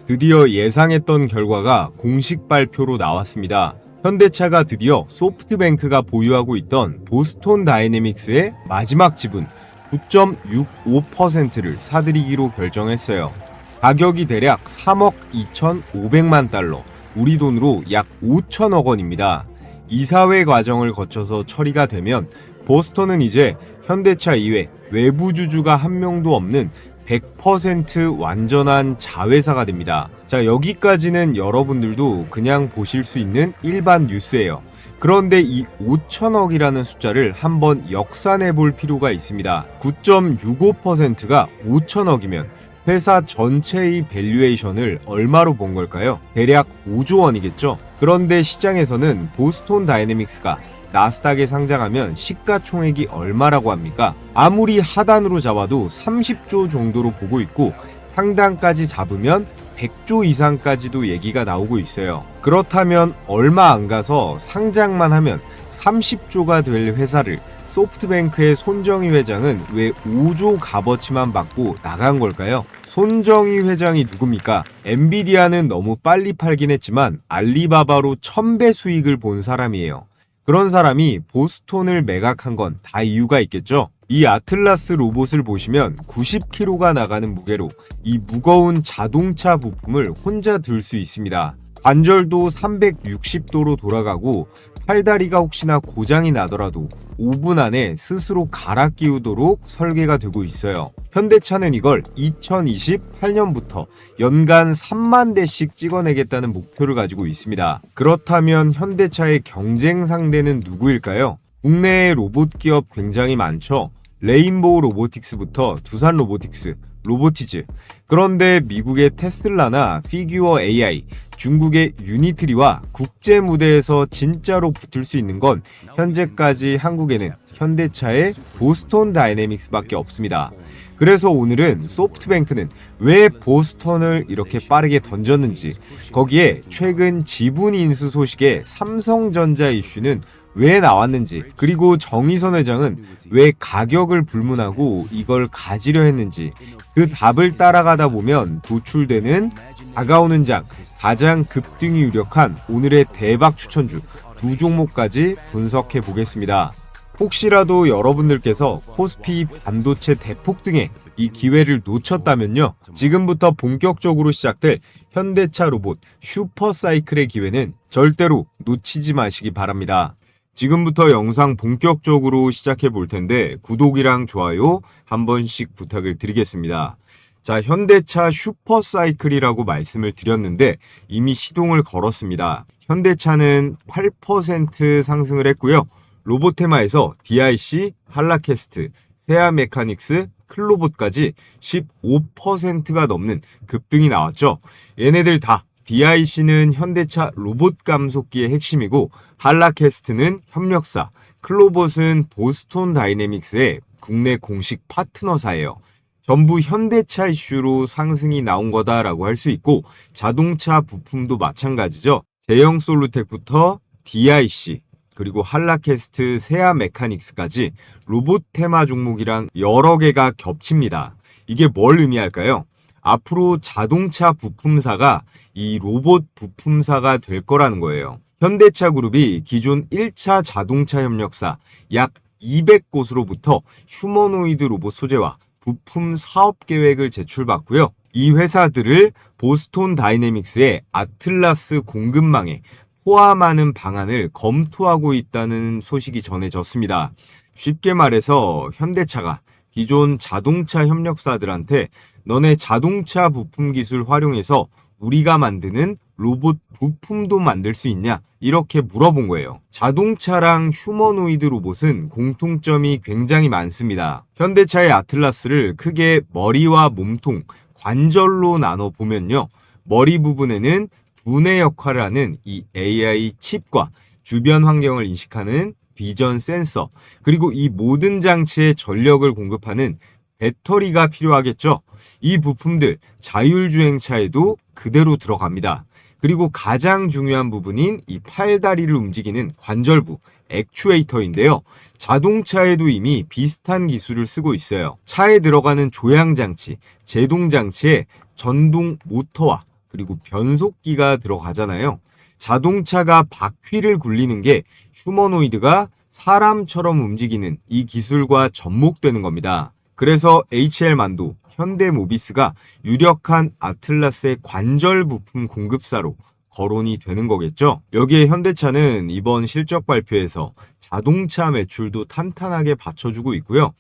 드디어 예상했던 결과가 공식 발표로 나왔습니다. 현대차가 드디어 소프트뱅크가 보유하고 있던 보스톤 다이내믹스의 마지막 지분 9.65%를 사들이기로 결정했어요. 가격이 대략 3억 2,500만 달러, 우리 돈으로 약 5천억 원입니다. 이사회 과정을 거쳐서 처리가 되면 보스톤은 이제 현대차 이외 외부 주주가 한 명도 없는 100% 완전한 자회사가 됩니다. 자, 여기까지는 여러분들도 그냥 보실 수 있는 일반 뉴스예요. 그런데 이 5천억이라는 숫자를 한번 역산해 볼 필요가 있습니다. 9.65%가 5천억이면 회사 전체의 밸류에이션을 얼마로 본 걸까요? 대략 5조 원이겠죠? 그런데 시장에서는 보스톤 다이내믹스가 나스닥에 상장하면 시가총액이 얼마라고 합니까? 아무리 하단으로 잡아도 30조 정도로 보고 있고 상단까지 잡으면 100조 이상까지도 얘기가 나오고 있어요. 그렇다면 얼마 안 가서 상장만 하면 30조가 될 회사를 소프트뱅크의 손정희 회장은 왜 5조 값어치만 받고 나간 걸까요? 손정희 회장이 누굽니까? 엔비디아는 너무 빨리 팔긴 했지만 알리바바로 1000배 수익을 본 사람이에요. 그런 사람이 보스톤을 매각한 건 다 이유가 있겠죠? 이 아틀라스 로봇을 보시면 90kg가 나가는 무게로 이 무거운 자동차 부품을 혼자 들 수 있습니다. 관절도 360도로 돌아가고 팔다리가 혹시나 고장이 나더라도 5분 안에 스스로 갈아 끼우도록 설계가 되고 있어요. 현대차는 이걸 2028년부터 연간 3만 대씩 찍어내겠다는 목표를 가지고 있습니다. 그렇다면 현대차의 경쟁 상대는 누구일까요? 국내의 로봇 기업 굉장히 많죠. 레인보우 로보틱스부터 두산 로보틱스, 로보티즈. 그런데 미국의 테슬라나 피규어 AI, 중국의 유니트리와 국제 무대에서 진짜로 붙을 수 있는 건 현재까지 한국에는 현대차의 보스톤 다이내믹스밖에 없습니다. 그래서 오늘은 소프트뱅크는 왜 보스톤을 이렇게 빠르게 던졌는지, 거기에 최근 지분 인수 소식에 삼성전자 이슈는 왜 나왔는지, 그리고 정의선 회장은 왜 가격을 불문하고 이걸 가지려 했는지, 그 답을 따라가다 보면 도출되는 다가오는 장 가장 급등이 유력한 오늘의 대박 추천주 두 종목까지 분석해 보겠습니다. 혹시라도 여러분들께서 코스피 반도체 대폭등에 이 기회를 놓쳤다면요, 지금부터 본격적으로 시작될 현대차 로봇 슈퍼사이클의 기회는 절대로 놓치지 마시기 바랍니다. 지금부터 영상 본격적으로 시작해 볼 텐데 구독이랑 좋아요 한 번씩 부탁을 드리겠습니다. 자, 현대차 슈퍼사이클이라고 말씀을 드렸는데 이미 시동을 걸었습니다. 현대차는 8% 상승을 했고요. 로보테마에서 DIC, 한라캐스트, 세아메카닉스, 클로봇까지 15%가 넘는 급등이 나왔죠. 얘네들 다 DIC는 현대차 로봇 감속기의 핵심이고, 한라캐스트는 협력사, 클로봇은 보스톤 다이내믹스의 국내 공식 파트너사예요. 전부 현대차 이슈로 상승이 나온 거다라고 할 수 있고, 자동차 부품도 마찬가지죠. 제형 솔루텍부터 DIC, 그리고 한라캐스트, 세아메카닉스까지 로봇 테마 종목이랑 여러 개가 겹칩니다. 이게 뭘 의미할까요? 앞으로 자동차 부품사가 이 로봇 부품사가 될 거라는 거예요. 현대차 그룹이 기존 1차 자동차 협력사 약 200곳으로부터 휴머노이드 로봇 소재와 부품 사업 계획을 제출받고요. 이 회사들을 보스톤 다이내믹스의 아틀라스 공급망에 포함하는 방안을 검토하고 있다는 소식이 전해졌습니다. 쉽게 말해서 현대차가 기존 자동차 협력사들한테 너네 자동차 부품 기술 활용해서 우리가 만드는 로봇 부품도 만들 수 있냐? 이렇게 물어본 거예요. 자동차랑 휴머노이드 로봇은 공통점이 굉장히 많습니다. 현대차의 아틀라스를 크게 머리와 몸통, 관절로 나눠 보면요, 머리 부분에는 두뇌 역할을 하는 이 AI 칩과 주변 환경을 인식하는 비전 센서, 그리고 이 모든 장치에 전력을 공급하는 배터리가 필요하겠죠. 이 부품들 자율주행차에도 그대로 들어갑니다. 그리고 가장 중요한 부분인 이 팔다리를 움직이는 관절부, 액추에이터인데요. 자동차에도 이미 비슷한 기술을 쓰고 있어요. 차에 들어가는 조향장치, 제동장치에 전동 모터와 그리고 변속기가 들어가잖아요. 자동차가 바퀴를 굴리는 게 휴머노이드가 사람처럼 움직이는 이 기술과 접목되는 겁니다. 그래서 HL만도 현대모비스가 유력한 아틀라스의 관절 부품 공급사로 거론이 되는 거겠죠. 여기에 현대차는 이번 실적 발표에서 자동차 매출도 탄탄하게 받쳐주고 있고요.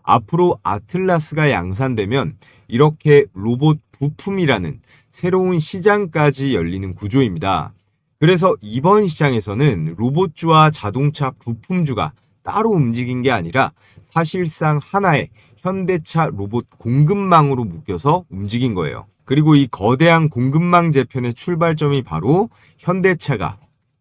앞으로 아틀라스가 양산되면 이렇게 로봇 부품이라는 새로운 시장까지 열리는 구조입니다. 그래서 이번 시장에서는 로봇주와 자동차 부품주가 따로 움직인 게 아니라 사실상 하나의 현대차 로봇 공급망으로 묶여서 움직인 거예요. 그리고 이 거대한 공급망 재편의 출발점이 바로 현대차가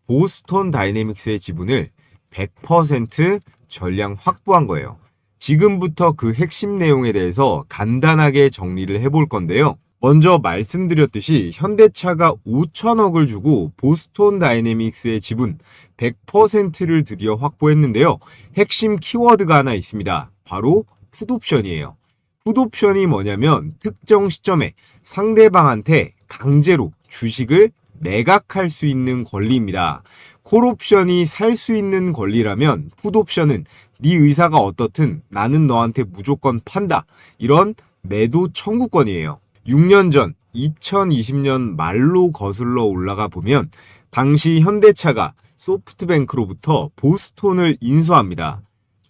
보스톤 다이내믹스의 지분을 100% 전량 확보한 거예요. 지금부터 그 핵심 내용에 대해서 간단하게 정리를 해볼 건데요. 먼저 말씀드렸듯이 현대차가 5천억을 주고 보스톤 다이내믹스의 지분 100%를 드디어 확보했는데요. 핵심 키워드가 하나 있습니다. 바로 풋옵션이에요. 풋옵션이 뭐냐면 특정 시점에 상대방한테 강제로 주식을 매각할 수 있는 권리입니다. 콜옵션이 살 수 있는 권리라면 풋옵션은 네 의사가 어떻든 나는 너한테 무조건 판다. 이런 매도 청구권이에요. 6년 전 2020년 말로 거슬러 올라가 보면 당시 현대차가 소프트뱅크로부터 보스톤을 인수합니다.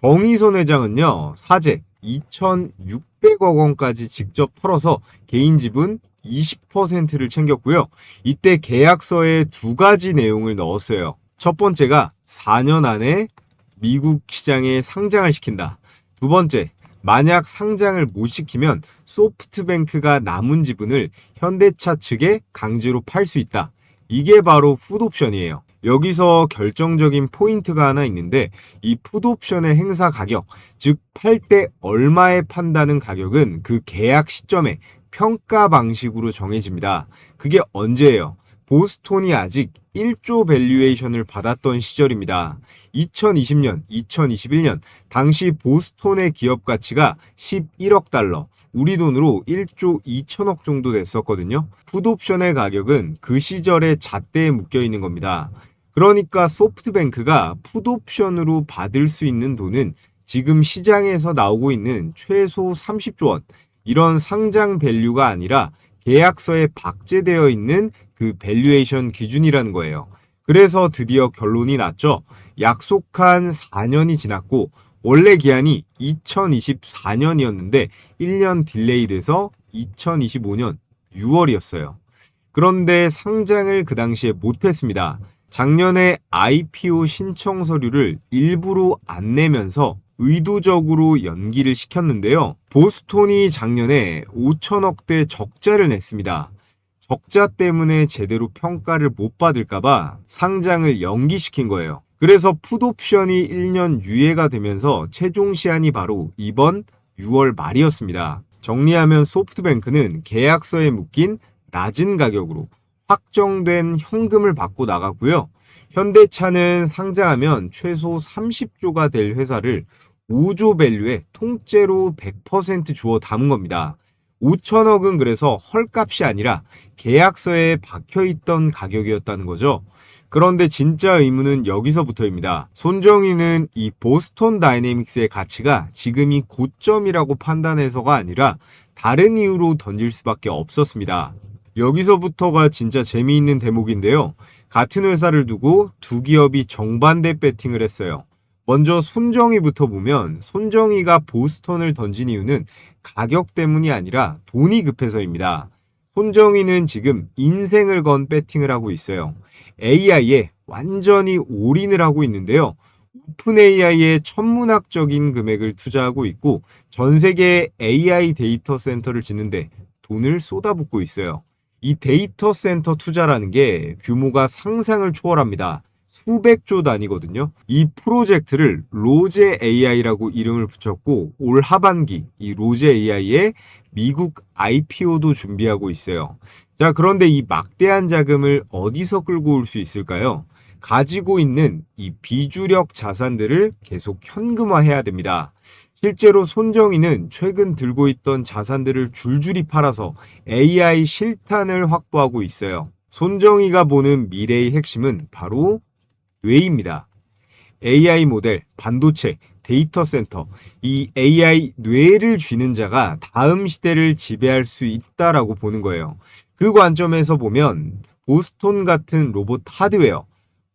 정의선 회장은요, 사재 2,600억 원까지 직접 털어서 개인 지분 20%를 챙겼고요. 이때 계약서에 두 가지 내용을 넣었어요. 첫 번째가 4년 안에 미국 시장에 상장을 시킨다. 두 번째, 만약 상장을 못 시키면 소프트뱅크가 남은 지분을 현대차 측에 강제로 팔 수 있다. 이게 바로 풋옵션이에요. 여기서 결정적인 포인트가 하나 있는데 이 풋옵션의 행사 가격, 즉 팔 때 얼마에 판다는 가격은 그 계약 시점에 평가 방식으로 정해집니다. 그게 언제예요? 보스톤이 아직 1조 밸류에이션을 받았던 시절입니다. 2020년, 2021년 당시 보스톤의 기업 가치가 11억 달러, 우리 돈으로 1조 2천억 정도 됐었거든요. 풋옵션의 가격은 그 시절의 잣대에 묶여 있는 겁니다. 그러니까 소프트뱅크가 풋옵션으로 받을 수 있는 돈은 지금 시장에서 나오고 있는 최소 30조 원, 이런 상장 밸류가 아니라 계약서에 박제되어 있는 그 밸류에이션 기준이라는 거예요. 그래서 드디어 결론이 났죠. 약속한 4년이 지났고 원래 기한이 2024년이었는데 1년 딜레이 돼서 2025년 6월이었어요. 그런데 상장을 그 당시에 못했습니다. 작년에 IPO 신청 서류를 일부러 안 내면서 의도적으로 연기를 시켰는데요. 보스톤이 작년에 5천억대 적자를 냈습니다. 적자 때문에 제대로 평가를 못 받을까봐 상장을 연기시킨 거예요. 그래서 풋옵션이 1년 유예가 되면서 최종 시한이 바로 이번 6월 말이었습니다. 정리하면 소프트뱅크는 계약서에 묶인 낮은 가격으로 확정된 현금을 받고 나갔고요. 현대차는 상장하면 최소 30조가 될 회사를 5조 밸류에 통째로 100% 주워 담은 겁니다. 5천억은 그래서 헐값이 아니라 계약서에 박혀있던 가격이었다는 거죠. 그런데 진짜 의문은 여기서부터입니다. 손정희는 이 보스톤 다이내믹스의 가치가 지금이 고점이라고 판단해서가 아니라 다른 이유로 던질 수밖에 없었습니다. 여기서부터가 진짜 재미있는 대목인데요. 같은 회사를 두고 두 기업이 정반대 배팅을 했어요. 먼저 손정희부터 보면 손정희가 보스톤을 던진 이유는 가격 때문이 아니라 돈이 급해서입니다. 손정희는 지금 인생을 건 배팅을 하고 있어요. AI에 완전히 올인을 하고 있는데요. 오픈 AI에 천문학적인 금액을 투자하고 있고 전 세계 AI 데이터 센터를 짓는데 돈을 쏟아붓고 있어요. 이 데이터 센터 투자라는 게 규모가 상상을 초월합니다. 수백조 단위거든요. 이 프로젝트를 로제 AI라고 이름을 붙였고 올 하반기 이 로제 AI의 미국 IPO도 준비하고 있어요. 자, 그런데 이 막대한 자금을 어디서 끌고 올 수 있을까요? 가지고 있는 이 비주력 자산들을 계속 현금화해야 됩니다. 실제로 손정희는 최근 들고 있던 자산들을 줄줄이 팔아서 AI 실탄을 확보하고 있어요. 손정희가 보는 미래의 핵심은 바로 뇌입니다. AI 모델, 반도체, 데이터 센터, 이 AI 뇌를 쥐는 자가 다음 시대를 지배할 수 있다라고 보는 거예요. 그 관점에서 보면 보스톤 같은 로봇 하드웨어,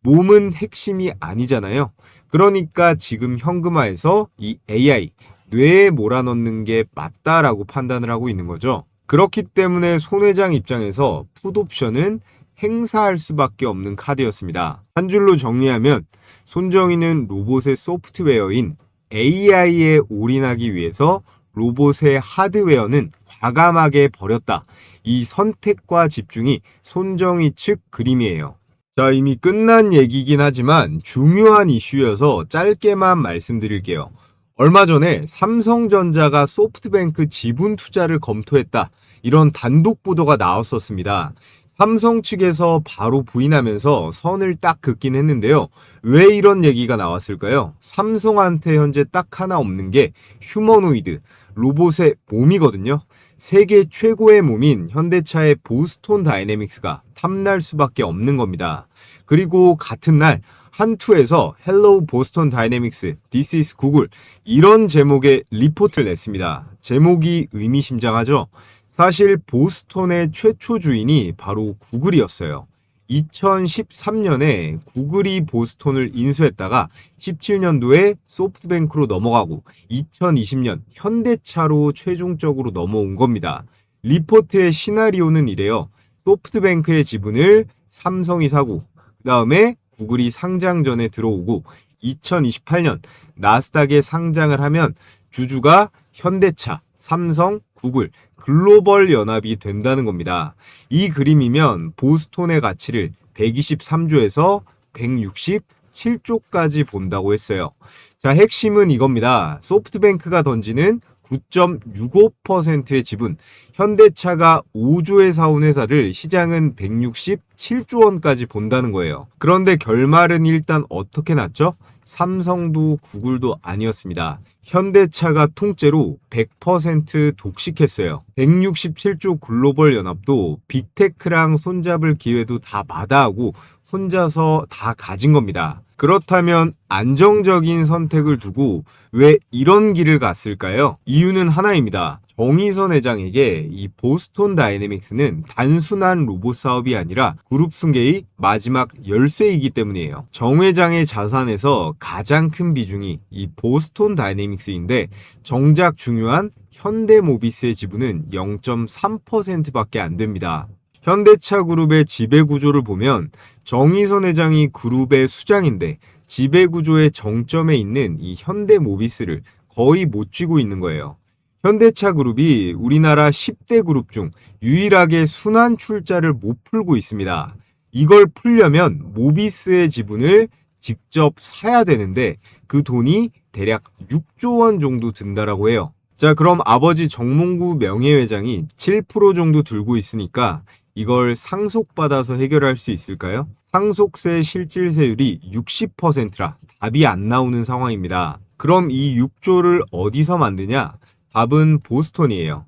몸은 핵심이 아니잖아요. 그러니까 지금 현금화해서 이 AI, 뇌에 몰아넣는 게 맞다라고 판단을 하고 있는 거죠. 그렇기 때문에 손 회장 입장에서 풋옵션은 행사할 수밖에 없는 카드였습니다. 한 줄로 정리하면 손정희는 로봇의 소프트웨어인 AI에 올인하기 위해서 로봇의 하드웨어는 과감하게 버렸다. 이 선택과 집중이 손정희 측 그림이에요. 자, 이미 끝난 얘기긴 하지만 중요한 이슈여서 짧게만 말씀드릴게요. 얼마 전에 삼성전자가 소프트뱅크 지분 투자를 검토했다. 이런 단독 보도가 나왔었습니다. 삼성 측에서 바로 부인하면서 선을 딱 긋긴 했는데요. 왜 이런 얘기가 나왔을까요? 삼성한테 현재 딱 하나 없는 게 휴머노이드, 로봇의 몸이거든요. 세계 최고의 몸인 현대차의 보스톤 다이내믹스가 탐날 수밖에 없는 겁니다. 그리고 같은 날 한투에서 Hello Boston Dynamics, This is Google 이런 제목의 리포트를 냈습니다. 제목이 의미심장하죠? 사실 보스톤의 최초 주인이 바로 구글이었어요. 2013년에 구글이 보스톤을 인수했다가 17년도에 소프트뱅크로 넘어가고 2020년 현대차로 최종적으로 넘어온 겁니다. 리포트의 시나리오는 이래요. 소프트뱅크의 지분을 삼성이 사고 그 다음에 구글이 상장 전에 들어오고 2028년 나스닥에 상장을 하면 주주가 현대차, 삼성, 구글, 글로벌 연합이 된다는 겁니다. 이 그림이면 보스톤의 가치를 123조에서 167조까지 본다고 했어요. 자, 핵심은 이겁니다. 소프트뱅크가 던지는 9.65%의 지분, 현대차가 5조에 사온 회사를 시장은 167조 원까지 본다는 거예요. 그런데 결말은 일단 어떻게 났죠? 삼성도 구글도 아니었습니다. 현대차가 통째로 100% 독식했어요. 167조 글로벌 연합도 빅테크랑 손잡을 기회도 다 마다하고 혼자서 다 가진 겁니다. 그렇다면 안정적인 선택을 두고 왜 이런 길을 갔을까요? 이유는 하나입니다. 정의선 회장에게 이 보스톤 다이내믹스는 단순한 로봇 사업이 아니라 그룹 승계의 마지막 열쇠이기 때문이에요. 정 회장의 자산에서 가장 큰 비중이 이 보스톤 다이내믹스인데 정작 중요한 현대모비스의 지분은 0.3%밖에 안 됩니다. 현대차 그룹의 지배구조를 보면 정의선 회장이 그룹의 수장인데 지배구조의 정점에 있는 이 현대모비스를 거의 못 쥐고 있는 거예요. 현대차 그룹이 우리나라 10대 그룹 중 유일하게 순환 출자를 못 풀고 있습니다. 이걸 풀려면 모비스의 지분을 직접 사야 되는데 그 돈이 대략 6조 원 정도 든다라고 해요. 자, 그럼 아버지 정몽구 명예회장이 7% 정도 들고 있으니까 이걸 상속받아서 해결할 수 있을까요? 상속세 실질세율이 60%라 답이 안 나오는 상황입니다. 그럼 이 6조를 어디서 만드냐? 답은 보스톤이에요.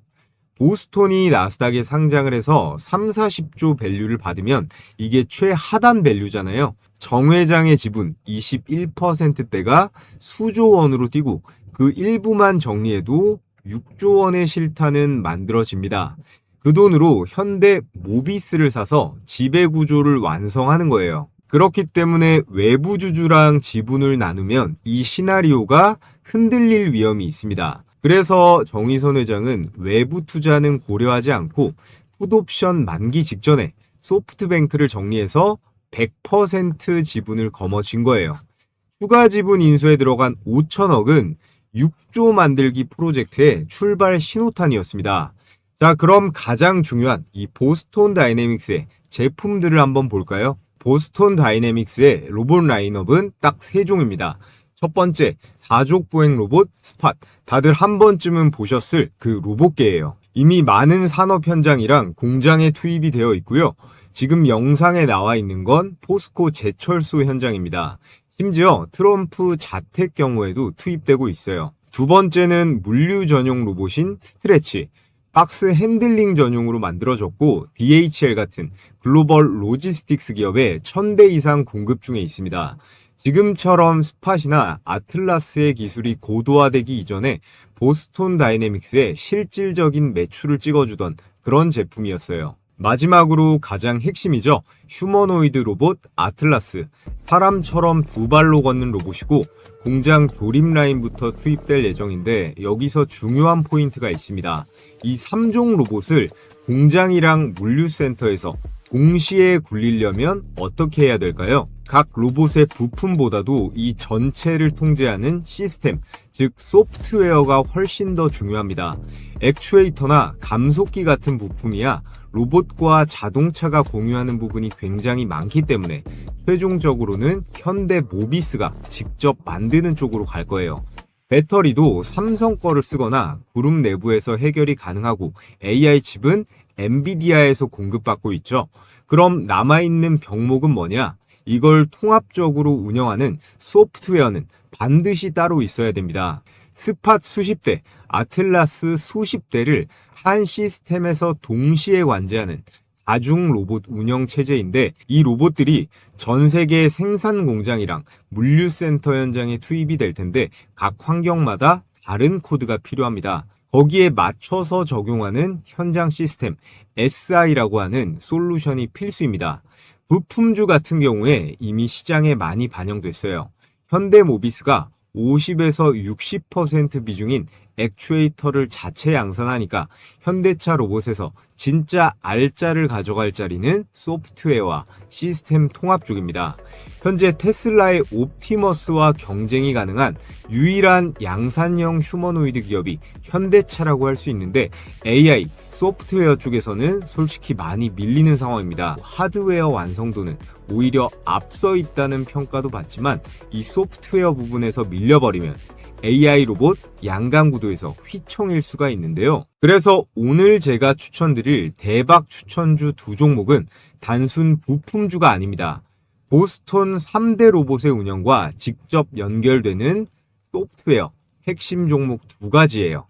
보스톤이 나스닥에 상장을 해서 3, 40조 밸류를 받으면 이게 최하단 밸류잖아요. 정 회장의 지분 21%대가 수조 원으로 뛰고 그 일부만 정리해도 6조 원의 실타는 만들어집니다. 그 돈으로 현대 모비스를 사서 지배구조를 완성하는 거예요. 그렇기 때문에 외부 주주랑 지분을 나누면 이 시나리오가 흔들릴 위험이 있습니다. 그래서 정의선 회장은 외부 투자는 고려하지 않고 풋옵션 만기 직전에 소프트뱅크를 정리해서 100% 지분을 거머쥔 거예요. 추가 지분 인수에 들어간 5천억은 6조 만들기 프로젝트의 출발 신호탄이었습니다. 자, 그럼 가장 중요한 이 보스톤 다이내믹스의 제품들을 한번 볼까요? 보스톤 다이내믹스의 로봇 라인업은 딱 3종입니다. 첫 번째, 4족 보행 로봇 스팟. 다들 한 번쯤은 보셨을 그 로봇계예요. 이미 많은 산업 현장이랑 공장에 투입이 되어 있고요. 지금 영상에 나와 있는 건 포스코 제철소 현장입니다. 심지어 트럼프 자택 경우에도 투입되고 있어요. 두 번째는 물류 전용 로봇인 스트레치. 박스 핸들링 전용으로 만들어졌고 DHL 같은 글로벌 로지스틱스 기업에 1000대 이상 공급 중에 있습니다. 지금처럼 스팟이나 아틀라스의 기술이 고도화되기 이전에 보스톤 다이내믹스의 실질적인 매출을 찍어주던 그런 제품이었어요. 마지막으로 가장 핵심이죠. 휴머노이드 로봇 아틀라스. 사람처럼 두 발로 걷는 로봇이고 공장 조립 라인부터 투입될 예정인데 여기서 중요한 포인트가 있습니다. 이 3종 로봇을 공장이랑 물류센터에서 동시에 굴리려면 어떻게 해야 될까요? 각 로봇의 부품보다도 이 전체를 통제하는 시스템, 즉 소프트웨어가 훨씬 더 중요합니다. 액추에이터나 감속기 같은 부품이야 로봇과 자동차가 공유하는 부분이 굉장히 많기 때문에 최종적으로는 현대 모비스가 직접 만드는 쪽으로 갈 거예요. 배터리도 삼성 거를 쓰거나 그룹 내부에서 해결이 가능하고 AI 칩은 엔비디아에서 공급받고 있죠. 그럼 남아있는 병목은 뭐냐? 이걸 통합적으로 운영하는 소프트웨어는 반드시 따로 있어야 됩니다. 스팟 수십 대, 아틀라스 수십 대를 한 시스템에서 동시에 관제하는 다중 로봇 운영 체제인데 이 로봇들이 전 세계 생산 공장이랑 물류센터 현장에 투입이 될 텐데 각 환경마다 다른 코드가 필요합니다. 거기에 맞춰서 적용하는 현장 시스템 SI라고 하는 솔루션이 필수입니다. 부품주 같은 경우에 이미 시장에 많이 반영됐어요. 현대모비스가 50에서 60% 비중인 액추에이터를 자체 양산하니까 현대차 로봇에서 진짜 R자를 가져갈 자리는 소프트웨어와 시스템 통합 쪽입니다. 현재 테슬라의 옵티머스와 경쟁이 가능한 유일한 양산형 휴머노이드 기업이 현대차라고 할 수 있는데 AI, 소프트웨어 쪽에서는 솔직히 많이 밀리는 상황입니다. 하드웨어 완성도는 오히려 앞서 있다는 평가도 받지만 이 소프트웨어 부분에서 밀려버리면 AI 로봇 양강 구도에서 휘청일 수가 있는데요. 그래서 오늘 제가 추천드릴 대박 추천주 두 종목은 단순 부품주가 아닙니다. 보스톤 3대 로봇의 운영과 직접 연결되는 소프트웨어 핵심 종목 두 가지예요.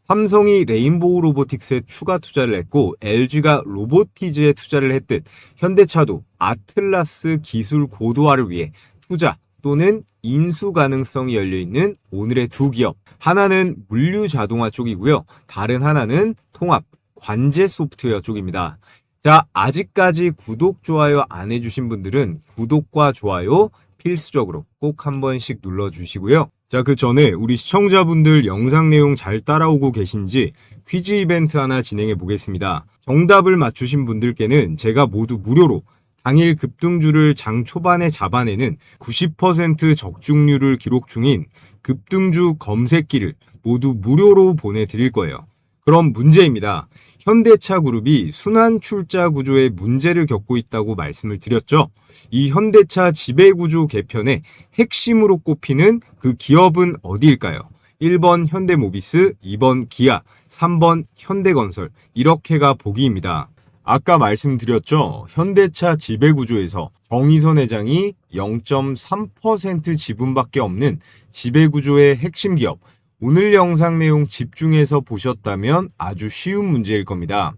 삼성이 레인보우 로보틱스에 추가 투자를 했고 LG가 로보티즈에 투자를 했듯 현대차도 아틀라스 기술 고도화를 위해 투자 또는 인수 가능성이 열려있는 오늘의 두 기업. 하나는 물류 자동화 쪽이고요. 다른 하나는 통합, 관제 소프트웨어 쪽입니다. 자, 아직까지 구독, 좋아요 안 해주신 분들은 구독과 좋아요 필수적으로 꼭 한 번씩 눌러주시고요. 자, 그 전에 우리 시청자분들 영상 내용 잘 따라오고 계신지 퀴즈 이벤트 하나 진행해 보겠습니다. 정답을 맞추신 분들께는 제가 모두 무료로 당일 급등주를 장 초반에 잡아내는 90% 적중률을 기록 중인 급등주 검색기를 모두 무료로 보내드릴 거예요. 그럼 문제입니다. 현대차 그룹이 순환 출자 구조에 문제를 겪고 있다고 말씀을 드렸죠. 이 현대차 지배구조 개편의 핵심으로 꼽히는 그 기업은 어디일까요? 1번 현대모비스, 2번 기아, 3번 현대건설. 이렇게가 보기입니다. 아까 말씀드렸죠. 현대차 지배구조에서 정의선 회장이 0.3% 지분밖에 없는 지배구조의 핵심 기업. 오늘 영상 내용 집중해서 보셨다면 아주 쉬운 문제일 겁니다.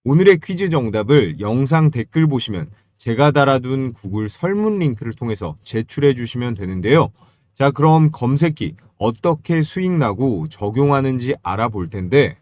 오늘의 퀴즈 정답을 영상 댓글 보시면 제가 달아둔 구글 설문 링크를 통해서 제출해 주시면 되는데요. 자, 그럼 검색기 어떻게 수익 나고 적용하는지 알아볼 텐데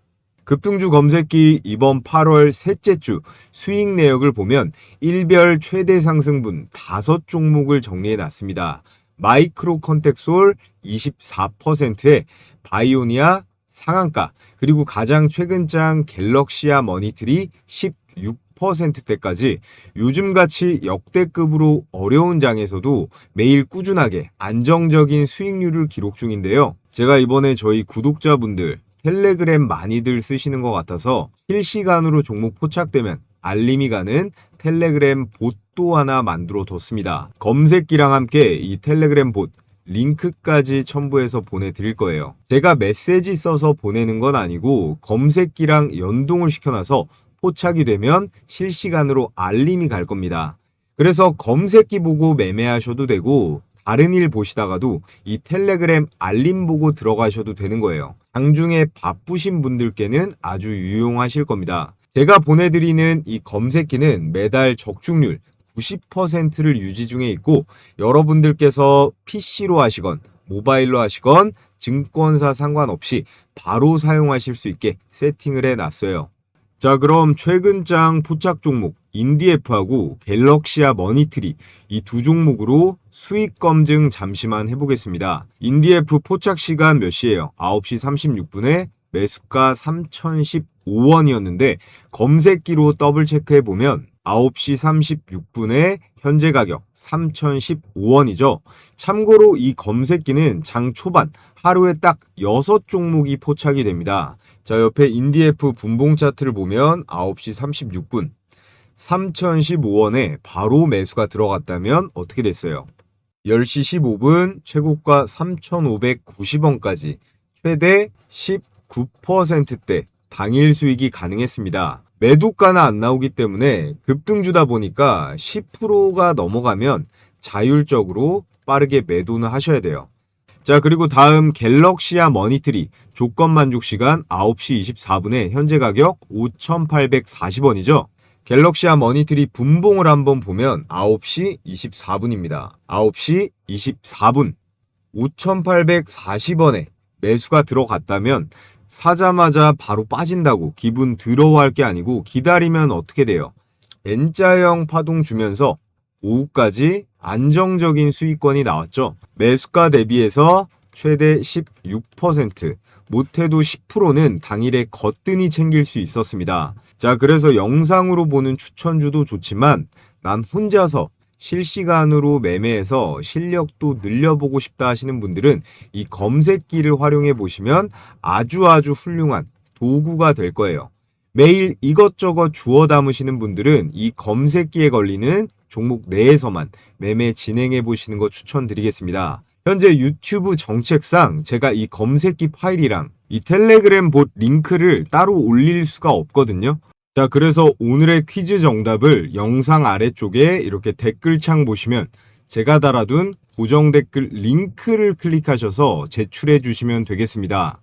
급등주 검색기 이번 8월 셋째 주 수익 내역을 보면 일별 최대 상승분 5종목을 정리해 놨습니다. 마이크로 컨텍솔 24%에 바이오니아 상한가, 그리고 가장 최근 장 갤럭시아 머니트리 16%대까지 요즘같이 역대급으로 어려운 장에서도 매일 꾸준하게 안정적인 수익률을 기록 중인데요. 제가 이번에 저희 구독자분들 텔레그램 많이들 쓰시는 것 같아서 실시간으로 종목 포착되면 알림이 가는 텔레그램 봇도 하나 만들어 뒀습니다. 검색기랑 함께 이 텔레그램 봇 링크까지 첨부해서 보내드릴 거예요. 제가 메시지 써서 보내는 건 아니고 검색기랑 연동을 시켜놔서 포착이 되면 실시간으로 알림이 갈 겁니다. 그래서 검색기 보고 매매하셔도 되고 다른 일 보시다가도 이 텔레그램 알림 보고 들어가셔도 되는 거예요. 장중에 바쁘신 분들께는 아주 유용하실 겁니다. 제가 보내드리는 이 검색기는 매달 적중률 90%를 유지 중에 있고, 여러분들께서 PC로 하시건 모바일로 하시건 증권사 상관없이 바로 사용하실 수 있게 세팅을 해놨어요. 자, 그럼 최근장 포착 종목 인디에프하고 갤럭시아 머니트리 이 두 종목으로 수익 검증 잠시만 해보겠습니다. 인디에프 포착 시간 몇 시예요? 9시 36분에 매수가 3015원이었는데 검색기로 더블 체크해 보면 9시 36분에 현재 가격 3015원이죠. 참고로 이 검색기는 장 초반 하루에 딱 6종목이 포착이 됩니다. 자, 옆에 인디에프 분봉 차트를 보면 9시 36분 3015원에 바로 매수가 들어갔다면 어떻게 됐어요? 10시 15분 최고가 3590원까지 최대 19%대 당일 수익이 가능했습니다. 매도가는 안 나오기 때문에 급등주다 보니까 10%가 넘어가면 자율적으로 빠르게 매도는 하셔야 돼요. 자, 그리고 다음 갤럭시아 머니트리 조건 만족 시간 9시 24분에 현재 가격 5,840원이죠. 갤럭시아 머니트리 분봉을 한번 보면 9시 24분입니다. 9시 24분 5,840원에 매수가 들어갔다면 사자마자 바로 빠진다고 기분 더러워할 게 아니고 기다리면 어떻게 돼요? N자형 파동 주면서 오후까지 안정적인 수익권이 나왔죠. 매수가 대비해서 최대 16%, 못해도 10%는 당일에 거뜬히 챙길 수 있었습니다. 자, 그래서 영상으로 보는 추천주도 좋지만 난 혼자서 실시간으로 매매해서 실력도 늘려보고 싶다 하시는 분들은 이 검색기를 활용해 보시면 아주 훌륭한 도구가 될 거예요. 매일 이것저것 주워 담으시는 분들은 이 검색기에 걸리는 종목 내에서만 매매 진행해 보시는 거 추천드리겠습니다. 현재 유튜브 정책상 제가 이 검색기 파일이랑 이 텔레그램 봇 링크를 따로 올릴 수가 없거든요. 자, 그래서 오늘의 퀴즈 정답을 영상 아래쪽에 이렇게 댓글창 보시면 제가 달아둔 고정 댓글 링크를 클릭하셔서 제출해 주시면 되겠습니다.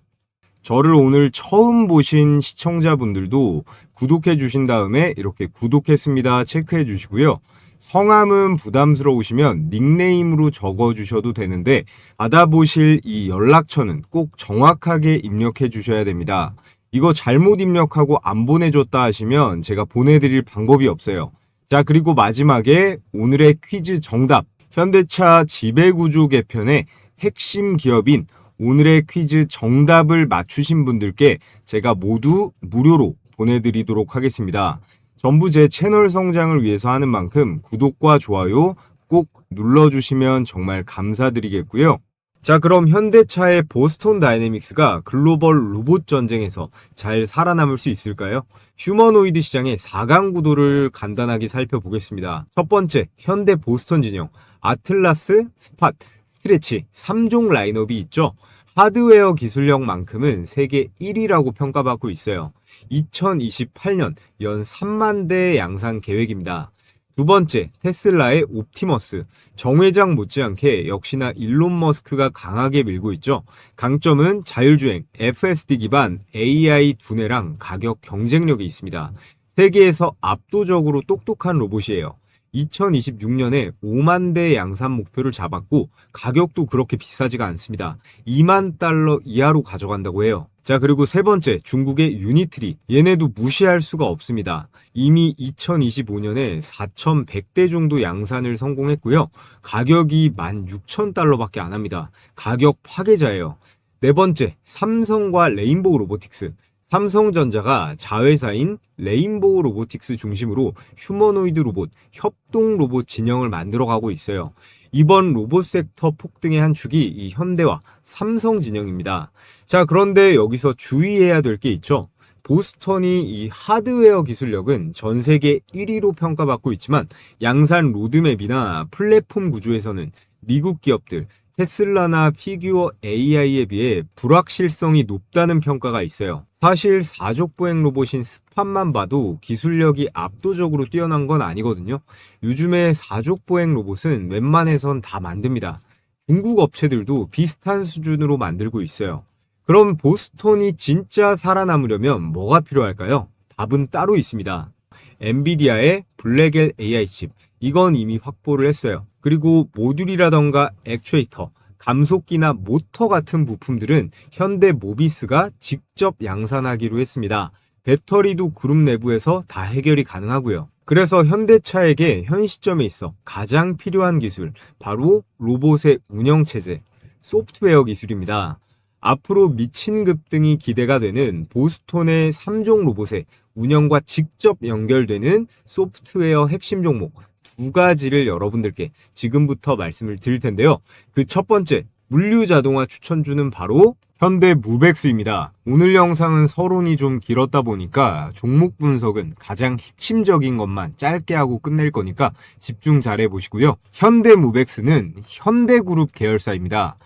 저를 오늘 처음 보신 시청자분들도 구독해 주신 다음에 이렇게 구독했습니다 체크해 주시고요. 성함은 부담스러우시면 닉네임으로 적어 주셔도 되는데 받아보실 이 연락처는 꼭 정확하게 입력해 주셔야 됩니다. 이거 잘못 입력하고 안 보내줬다 하시면 제가 보내드릴 방법이 없어요. 자, 그리고 마지막에 오늘의 퀴즈 정답, 현대차 지배구조 개편의 핵심 기업인 오늘의 퀴즈 정답을 맞추신 분들께 제가 모두 무료로 보내드리도록 하겠습니다. 전부 제 채널 성장을 위해서 하는 만큼 구독과 좋아요 꼭 눌러주시면 정말 감사드리겠고요. 자, 그럼 현대차의 보스턴 다이내믹스가 글로벌 로봇 전쟁에서 잘 살아남을 수 있을까요? 휴머노이드 시장의 4강 구도를 간단하게 살펴보겠습니다. 첫 번째, 현대 보스턴 진영, 아틀라스, 스팟, 스트레치 3종 라인업이 있죠. 하드웨어 기술력만큼은 세계 1위라고 평가받고 있어요. 2028년 연 3만 대 양산 계획입니다. 두 번째, 테슬라의 옵티머스. 정 회장 못지않게 역시나 일론 머스크가 강하게 밀고 있죠. 강점은 자율주행, FSD 기반 AI 두뇌랑 가격 경쟁력이 있습니다. 세계에서 압도적으로 똑똑한 로봇이에요. 2026년에 5만 대 양산 목표를 잡았고 가격도 그렇게 비싸지가 않습니다. 2만 달러 이하로 가져간다고 해요. 자, 그리고 세 번째, 중국의 유니트리. 얘네도 무시할 수가 없습니다. 이미 2025년에 4,100대 정도 양산을 성공했고요. 가격이 16,000달러밖에 안 합니다. 가격 파괴자예요. 네 번째, 삼성과 레인보우 로보틱스. 삼성전자가 자회사인 레인보우 로보틱스 중심으로 휴머노이드 로봇, 협동 로봇 진영을 만들어가고 있어요. 이번 로봇 섹터 폭등의 한 축이 이 현대와 삼성 진영입니다. 자, 그런데 여기서 주의해야 될 게 있죠. 보스턴이 이 하드웨어 기술력은 전 세계 1위로 평가받고 있지만 양산 로드맵이나 플랫폼 구조에서는 미국 기업들, 테슬라나 피규어 AI에 비해 불확실성이 높다는 평가가 있어요. 사실 사족보행 로봇인 스팟만 봐도 기술력이 압도적으로 뛰어난 건 아니거든요. 요즘에 사족보행 로봇은 웬만해선 다 만듭니다. 중국 업체들도 비슷한 수준으로 만들고 있어요. 그럼 보스톤이 진짜 살아남으려면 뭐가 필요할까요? 답은 따로 있습니다. 엔비디아의 블랙엘 AI 칩, 이건 이미 확보를 했어요. 그리고 모듈이라던가 액추에이터, 감속기나 모터 같은 부품들은 현대 모비스가 직접 양산하기로 했습니다. 배터리도 그룹 내부에서 다 해결이 가능하고요. 그래서 현대차에게 현 시점에 있어 가장 필요한 기술, 바로 로봇의 운영체제, 소프트웨어 기술입니다. 앞으로 미친 급등이 기대가 되는 보스톤의 3종 로봇의 운영과 직접 연결되는 소프트웨어 핵심 종목 두 가지를 여러분들께 지금부터 말씀을 드릴 텐데요. 그 첫 번째, 물류 자동화 추천주는 바로 현대 무벡스입니다. 오늘 영상은 서론이 좀 길었다 보니까 종목 분석은 가장 핵심적인 것만 짧게 하고 끝낼 거니까 집중 잘 해보시고요. 현대 무벡스는 현대그룹 계열사입니다.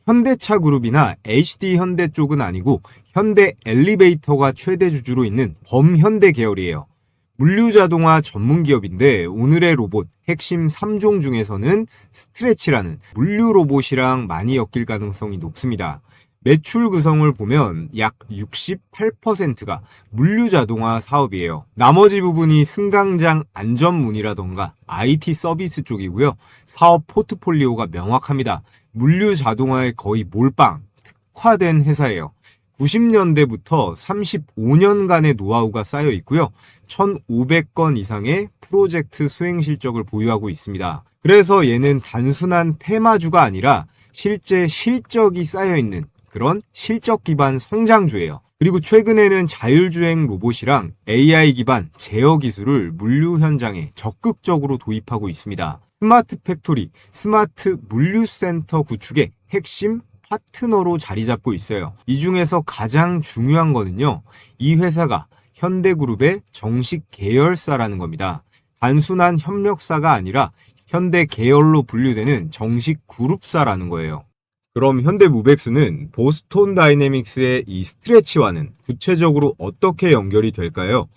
현대차 그룹이나 HD 현대 쪽은 아니고 현대 엘리베이터가 최대 주주로 있는 범현대 계열이에요. 물류자동화 전문 기업인데 오늘의 로봇 핵심 3종 중에서는 스트레치라는 물류 로봇이랑 많이 엮일 가능성이 높습니다. 매출 구성을 보면 약 68%가 물류자동화 사업이에요. 나머지 부분이 승강장 안전문이라던가 IT 서비스 쪽이고요. 사업 포트폴리오가 명확합니다. 물류자동화의 거의 몰빵, 특화된 회사예요. 90년대부터 35년간의 노하우가 쌓여 있고요. 1,500건 이상의 프로젝트 수행 실적을 보유하고 있습니다. 그래서 얘는 단순한 테마주가 아니라 실제 실적이 쌓여 있는 그런 실적 기반 성장주예요. 그리고 최근에는 자율주행 로봇이랑 AI 기반 제어 기술을 물류 현장에 적극적으로 도입하고 있습니다. 스마트 팩토리, 스마트 물류센터 구축의 핵심 파트너로 자리 잡고 있어요. 이 중에서 가장 중요한 거는요, 이 회사가 현대그룹의 정식 계열사라는 겁니다. 단순한 협력사가 아니라 현대 계열로 분류되는 정식 그룹사라는 거예요. 그럼 현대무벡스는 보스톤 다이내믹스의 이 스트레치와는 구체적으로 어떻게 연결이 될까요?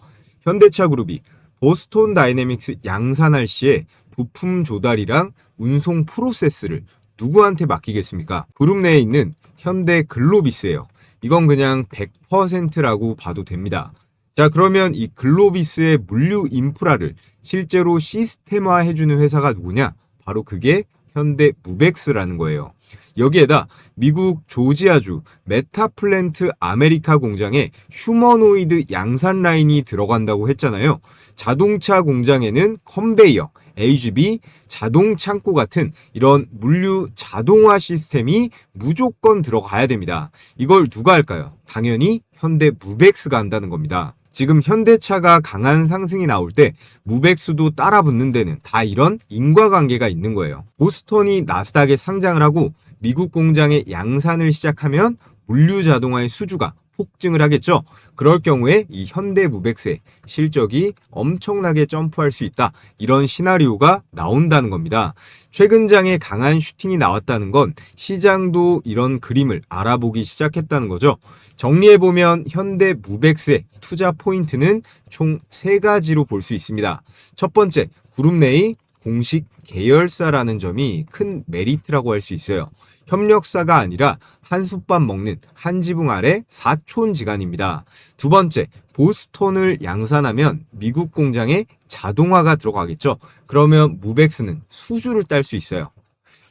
현대차 그룹이 보스톤 다이내믹스 양산할 시에 부품 조달이랑 운송 프로세스를 누구한테 맡기겠습니까? 그룹 내에 있는 현대 글로비스예요. 이건 그냥 100%라고 봐도 됩니다. 자, 그러면 이 글로비스의 물류 인프라를 실제로 시스템화 해주는 회사가 누구냐? 바로 그게 현대 무벡스라는 거예요. 여기에다 미국 조지아주 메타플랜트 아메리카 공장에 휴머노이드 양산 라인이 들어간다고 했잖아요. 자동차 공장에는 컨베이어, AGV, 자동 창고 같은 이런 물류 자동화 시스템이 무조건 들어가야 됩니다. 이걸 누가 할까요? 당연히 현대 무벡스가 한다는 겁니다. 지금 현대차가 강한 상승이 나올 때 무벡스도 따라 붙는 데는 다 이런 인과관계가 있는 거예요. 보스톤이 나스닥에 상장을 하고 미국 공장에 양산을 시작하면 물류 자동화의 수주가 폭증을 하겠죠. 그럴 경우에 이 현대 무벡스의 실적이 엄청나게 점프할 수 있다. 이런 시나리오가 나온다는 겁니다. 최근 장에 강한 슈팅이 나왔다는 건 시장도 이런 그림을 알아보기 시작했다는 거죠. 정리해보면 현대 무벡스의 투자 포인트는 총 3가지로 볼 수 있습니다. 첫 번째, 그룹 내의 공식 계열사라는 점이 큰 메리트라고 할 수 있어요. 협력사가 아니라 한솥밥 먹는 한 지붕 아래 사촌지간입니다. 두 번째, 보스톤을 양산하면 미국 공장에 자동화가 들어가겠죠. 그러면 무벡스는 수주를 딸 수 있어요.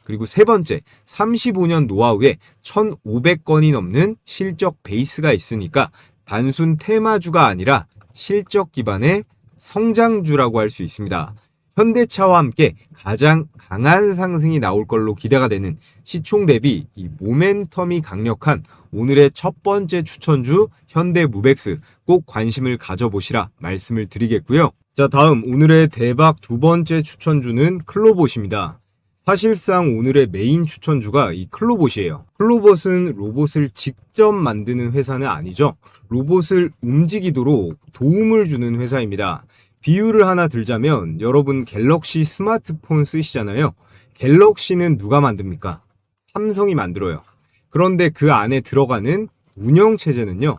그리고 세 번째, 35년 노하우에 1,500건이 넘는 실적 베이스가 있으니까 단순 테마주가 아니라 실적 기반의 성장주라고 할 수 있습니다. 현대차와 함께 가장 강한 상승이 나올 걸로 기대가 되는 시총 대비 이 모멘텀이 강력한 오늘의 첫 번째 추천주 현대무벡스 꼭 관심을 가져보시라 말씀을 드리겠고요. 자, 다음 오늘의 대박 두 번째 추천주는 클로봇입니다. 사실상 오늘의 메인 추천주가 이 클로봇이에요. 클로봇은 로봇을 직접 만드는 회사는 아니죠. 로봇을 움직이도록 도움을 주는 회사입니다. 비유를 하나 들자면 여러분 갤럭시 스마트폰 쓰시잖아요. 갤럭시는 누가 만듭니까? 삼성이 만들어요. 그런데 그 안에 들어가는 운영체제는요,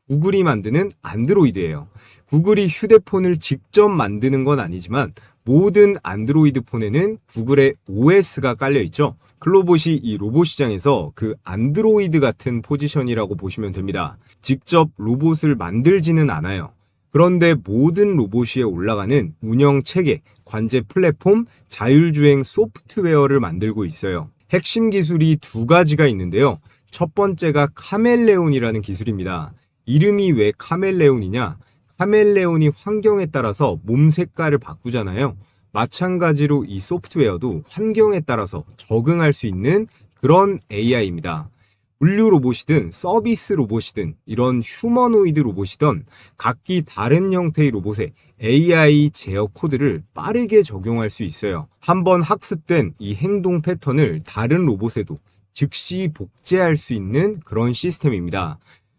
구글이 만드는 안드로이드예요. 구글이 휴대폰을 직접 만드는 건 아니지만 모든 안드로이드 폰에는 구글의 OS가 깔려 있죠. 클로봇이 이 로봇 시장에서 그 안드로이드 같은 포지션이라고 보시면 됩니다. 직접 로봇을 만들지는 않아요. 그런데 모든 로봇 위에 올라가는 운영 체계, 관제 플랫폼, 자율주행 소프트웨어를 만들고 있어요. 핵심 기술이 두 가지가 있는데요. 첫 번째가 카멜레온이라는 기술입니다. 이름이 왜 카멜레온이냐? 카멜레온이 환경에 따라서 몸 색깔을 바꾸잖아요. 마찬가지로 이 소프트웨어도 환경에 따라서 적응할 수 있는 그런 AI입니다. 물류 로봇이든 서비스 로봇이든 이런 휴머노이드 로봇이든 각기 다른 형태의 로봇에 AI 제어 코드를 빠르게 적용할 수 있어요. 한번 학습된 이 행동 패턴을 다른 로봇에도 즉시 복제할 수 있는 그런 시스템입니다.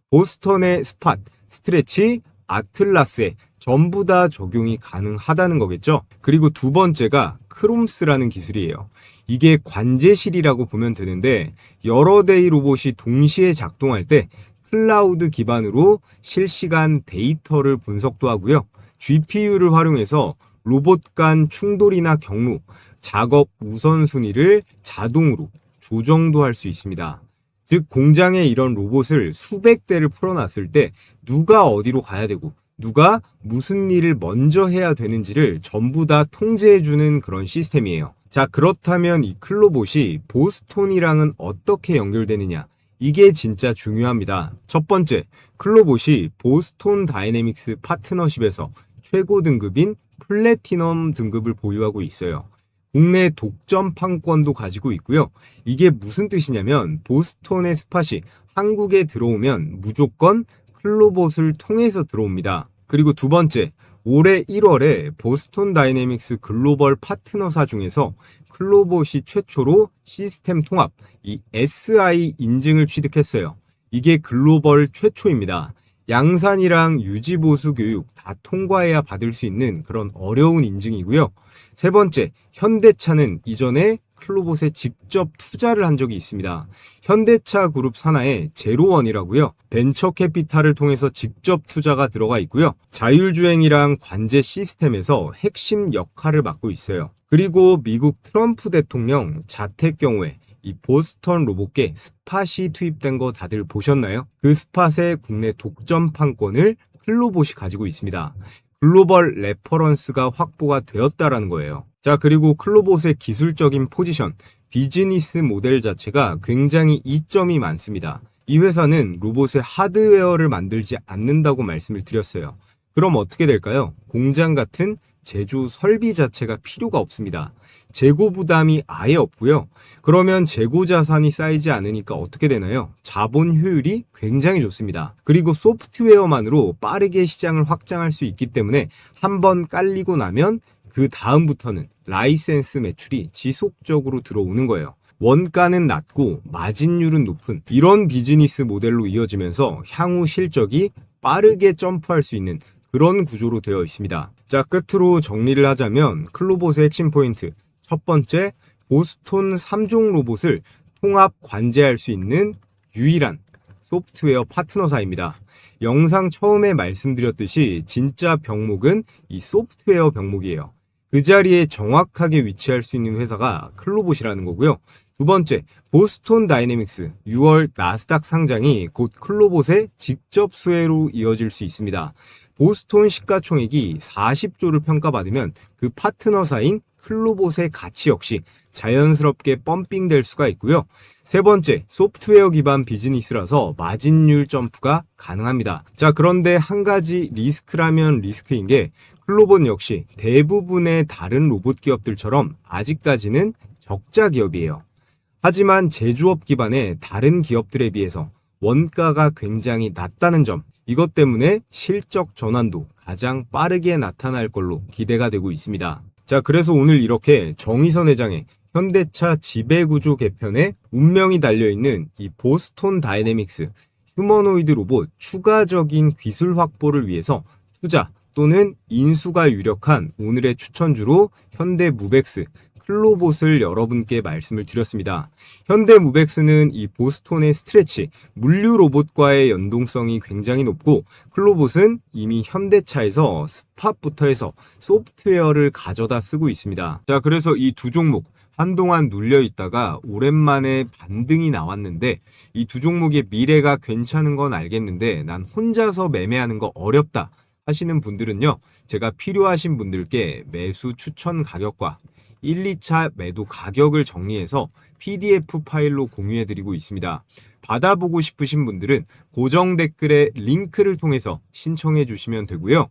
보스턴의 스팟, 스트레치, 아틀라스에 전부 다 적용이 가능하다는 거겠죠. 그리고 두 번째가 크롬스라는 기술이에요. 이게 관제실이라고 보면 되는데 여러 대의 로봇이 동시에 작동할 때 클라우드 기반으로 실시간 데이터를 분석도 하고요. GPU를 활용해서 로봇 간 충돌이나 경로, 작업 우선순위를 자동으로 조정도 할 수 있습니다. 즉 공장에 이런 로봇을 수백 대를 풀어놨을 때 누가 어디로 가야 되고 누가 무슨 일을 먼저 해야 되는지를 전부 다 통제해주는 그런 시스템이에요. 자, 그렇다면 이 클로봇이 보스톤이랑은 어떻게 연결되느냐? 이게 진짜 중요합니다. 첫 번째, 클로봇이 보스톤 다이내믹스 파트너십에서 최고 등급인 플래티넘 등급을 보유하고 있어요. 국내 독점 판권도 가지고 있고요. 이게 무슨 뜻이냐면 보스톤의 스팟이 한국에 들어오면 무조건 클로봇을 통해서 들어옵니다. 그리고 두 번째, 올해 1월에 보스톤 다이내믹스 글로벌 파트너사 중에서 클로봇이 최초로 시스템 통합, 이 SI 인증을 취득했어요. 이게 글로벌 최초입니다. 양산이랑 유지보수 교육 다 통과해야 받을 수 있는 그런 어려운 인증이고요. 세 번째, 현대차는 이전에 클로봇에 직접 투자를 한 적이 있습니다. 현대차 그룹 산하의 제로원이라고요. 벤처 캐피탈을 통해서 직접 투자가 들어가 있고요. 자율주행이랑 관제 시스템에서 핵심 역할을 맡고 있어요. 그리고 미국 트럼프 대통령 자택 경우에 이 보스턴 로봇계 스팟이 투입된 거 다들 보셨나요? 그 스팟의 국내 독점 판권을 클로봇이 가지고 있습니다. 글로벌 레퍼런스가 확보가 되었다라는 거예요. 자, 그리고 클로봇의 기술적인 포지션, 비즈니스 모델 자체가 굉장히 이점이 많습니다. 이 회사는 로봇의 하드웨어를 만들지 않는다고 말씀을 드렸어요. 그럼 어떻게 될까요? 공장 같은 제조 설비 자체가 필요가 없습니다. 재고 부담이 아예 없고요. 그러면 재고 자산이 쌓이지 않으니까 어떻게 되나요? 자본 효율이 굉장히 좋습니다. 그리고 소프트웨어만으로 빠르게 시장을 확장할 수 있기 때문에 한번 깔리고 나면 그 다음부터는 라이센스 매출이 지속적으로 들어오는 거예요. 원가는 낮고 마진율은 높은 이런 비즈니스 모델로 이어지면서 향후 실적이 빠르게 점프할 수 있는 그런 구조로 되어 있습니다. 자, 끝으로 정리를 하자면 클로봇의 핵심 포인트. 첫 번째, 보스톤 3종 로봇을 통합 관제할 수 있는 유일한 소프트웨어 파트너사입니다. 영상 처음에 말씀드렸듯이 진짜 병목은 이 소프트웨어 병목이에요. 그 자리에 정확하게 위치할 수 있는 회사가 클로봇이라는 거고요. 두 번째, 보스톤 다이내믹스 6월 나스닥 상장이 곧 클로봇의 직접 수혜로 이어질 수 있습니다. 보스톤 시가총액이 40조를 평가받으면 그 파트너사인 클로봇의 가치 역시 자연스럽게 펌핑될 수가 있고요. 세 번째, 소프트웨어 기반 비즈니스라서 마진율 점프가 가능합니다. 자, 그런데 한 가지 리스크라면 리스크인 게 클로봇 역시 대부분의 다른 로봇 기업들처럼 아직까지는 적자 기업이에요. 하지만 제조업 기반의 다른 기업들에 비해서 원가가 굉장히 낮다는 점, 이것 때문에 실적 전환도 가장 빠르게 나타날 걸로 기대가 되고 있습니다. 자, 그래서 오늘 이렇게 정의선 회장의 현대차 지배구조 개편에 운명이 달려있는 이 보스톤 다이내믹스 휴머노이드 로봇 추가적인 기술 확보를 위해서 투자 또는 인수가 유력한 오늘의 추천주로 현대무벡스, 클로봇을 여러분께 말씀을 드렸습니다. 현대무백스는 이 보스톤의 스트레치, 물류 로봇과의 연동성이 굉장히 높고, 클로봇은 이미 현대차에서 스팟부터 해서 소프트웨어를 가져다 쓰고 있습니다. 자, 그래서 이 두 종목 한동안 눌려 있다가 오랜만에 반등이 나왔는데, 이 두 종목의 미래가 괜찮은 건 알겠는데 난 혼자서 매매하는 거 어렵다 하시는 분들은요, 제가 필요하신 분들께 매수 추천 가격과 1, 2차 매도 가격을 정리해서 PDF 파일로 공유해 드리고 있습니다. 받아보고 싶으신 분들은 고정 댓글에 링크를 통해서 신청해 주시면 되고요.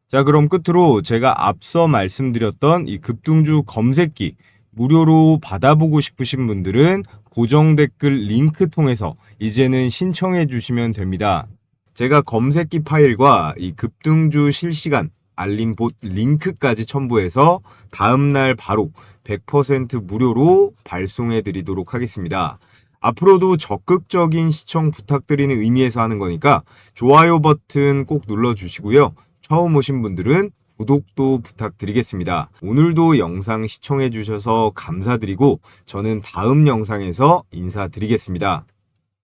자, 그럼 끝으로 제가 앞서 말씀드렸던 이 급등주 검색기 무료로 받아보고 싶으신 분들은 고정 댓글 링크 통해서 이제는 신청해 주시면 됩니다. 제가 검색기 파일과 이 급등주 실시간 알림 봇 링크까지 첨부해서 다음날 바로 100% 무료로 발송해 드리도록 하겠습니다. 앞으로도 적극적인 시청 부탁드리는 의미에서 하는 거니까 좋아요 버튼 꼭 눌러주시고요. 처음 오신 분들은 구독도 부탁드리겠습니다. 오늘도 영상 시청해 주셔서 감사드리고 저는 다음 영상에서 인사드리겠습니다.